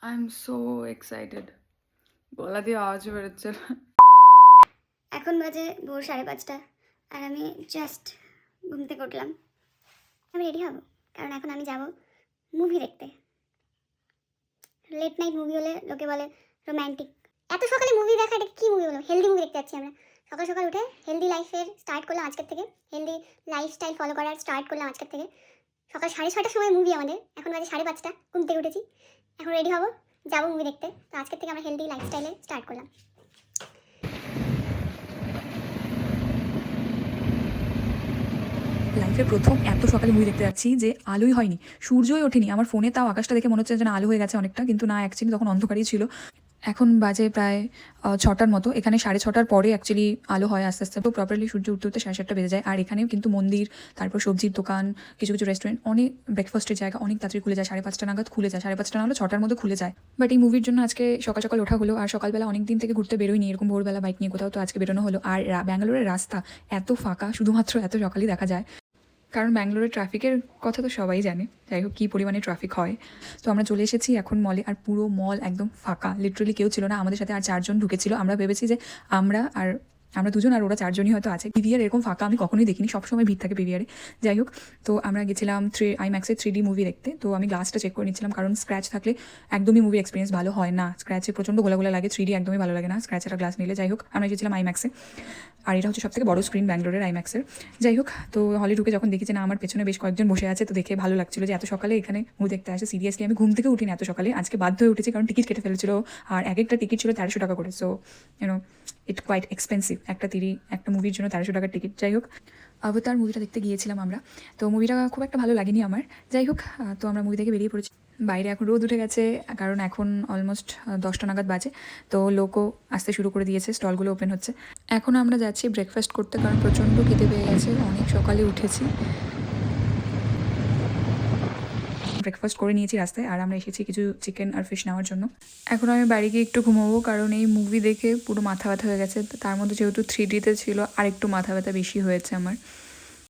I am so excited. গলা দিয়ে আওয়াজও বেরোচ্ছে না। এখন বাজে ভোর 5:30 আর আমি জাস্ট ঘুম থেকে উঠলাম। আমি রেডি হব, কারণ এখন আমি যাব মুভি দেখতে। লেট নাইট মুভি হলে লোকে বলে রোম্যান্টিক। এত সকালে মুভি দেখা, এটা কি মুভি হলো? হেলদি মুভি দেখতে যাচ্ছি আমরা। সকাল সকাল উঠে হেলদি লাইফের স্টার্ট করলাম আজকের থেকে, হেলদি লাইফস্টাইল ফলো করার স্টার্ট করলাম আজকের থেকে। সকাল 6:30টার সময় মুভি আমাদের, এখন বাজে 5:30, ঘুম থেকে উঠেছি, এখন রেডি হব, যাবো মুভি দেখতে। তো আজকের থেকে আমরা হেলদি লাইফস্টাইলে স্টার্ট করলাম। লাইফে প্রথম এত সকালে মুভি দেখতে যাচ্ছি যে আলোই হয়নি, সূর্যই ওঠেনি আমার ফোনে, তাও আকাশটা দেখে মনে হচ্ছে যেন আলো হয়ে গেছে অনেকটা, কিন্তু না, অ্যাকচুয়ালি তখন অন্ধকারই ছিল। এখন বাজে প্রায় 6টার মতো। এখানে 6:30টার পরে অ্যাকচুয়ালি আলো হয় আস্তে আস্তে, তো প্রপারলি সূর্য উঠতে উঠতে 7:30 বেজে যায়। আর এখানেও কিন্তু মন্দির, তারপর সবজির দোকান, কিছু কিছু রেস্টুরেন্ট, অনেক ব্রেকফাস্টের জায়গা অনেক তাড়াতাড়ি খুলে যায়, 5:30 নাগাদ খুলে যায়, 5:30 না হলে 6টার মধ্যে খুলে যায়। বাট এই মুভির জন্য আজকে সকাল সকাল ওঠা হলো। আর সকালবেলা অনেক দিন থেকে ঘুরতে বেরোয়নি এরকম ভোরবেলা বাইক নিয়ে কোথাও, তো আজকে বেরোনো হলো। আর ব্যাঙ্গালোরের রাস্তা এত ফাঁকা শুধুমাত্র এত সকালেই দেখা যায়, কারণ ব্যাঙ্গালোরের ট্রাফিকের কথা তো সবাই জানে, যাই হোক কী পরিমাণে ট্রাফিক হয়। তো আমরা চলে এসেছি এখন মলে, আর পুরো মল একদম ফাঁকা, লিটারালি কেউ ছিল না। আমাদের সাথে আর 4জন ঢুকেছিল, আমরা ভেবেছি যে আমরা দুজন আর ওরা 4জনই হয়তো আছে। পিভিআর এরকম ফাঁকা আমি কখনোই দেখিনি, সবসময় ভিড় থাকে পিভিআরে। যাই হোক, তো আমরা গেছিলাম আইম্যাক্সে 3D মুভি দেখতে। তো আমি গ্লাসটা চেক করে নিচ্ছিলাম, কারণ স্ক্র্যাচ থাকলে একদমই মুভি এক্সপিরিয়েন্স ভালো হয় না। স্ক্র্যাচে প্রচণ্ড গোলাগোলা লাগে, 3D একদমই ভালো লাগে না স্ক্র্যাচের গ্লাস নিলে। যাই হোক, আমরা গেছিলাম আইম্যাক্সে, আর এটা হচ্ছে সবথেকে বড় স্ক্রিন ব্যাঙ্গালোরের, আইম্যাক্সের। যাই হোক, তো হলে ঢুকে যখন দেখেছি না আমার পেছনে বেশ কয়েকজন বসে আছে, তো দেখে ভালো লাগছিল যে এত সকালে এখানে মুভি দেখতে আসে। সিরিয়াসলি আমি ঘুম থেকে উঠিনি এত সকালে, আজকে বাধ্য হয়ে উঠেছি কারণ টিকিট কেটে ফেলেছিল। আর এক একটা টিকিট ছিল 1300 টাকা করে। সো ইট কোয়াইট এক্সপেন্সিভ, একটা মুভির জন্য 1300 টাকার টিকিট। যাই হোক, অবতার মুভিটা দেখতে গিয়েছিলাম আমরা, তো মুভিটা খুব একটা ভালো লাগেনি আমার। যাই হোক, তো আমরা মুভি থেকে বেরিয়ে পড়েছি। বাইরে এখন রোদ উঠে গেছে, কারণ এখন অলমোস্ট 10টা নাগাদ বাজে। তো লোকও আসতে শুরু করে দিয়েছে, স্টলগুলো ওপেন হচ্ছে। এখন আমরা যাচ্ছি ব্রেকফাস্ট করতে, কারণ প্রচণ্ড খিদে পেয়ে গেছে, অনেক সকালে উঠেছি। ব্রেকফাস্ট করে নিয়েছি রাস্তায়, আর আমরা এসেছি কিছু চিকেন আর ফিশ নেওয়ার জন্য। এখন আমি বাড়ি গিয়ে একটু ঘুমাবো, কারণ এই মুভি দেখে পুরো মাথা ব্যথা হয়ে গেছে। তার মধ্যে যেহেতু 3Dতে ছিল, আর একটু মাথা ব্যথা বেশি হয়েছে আমার।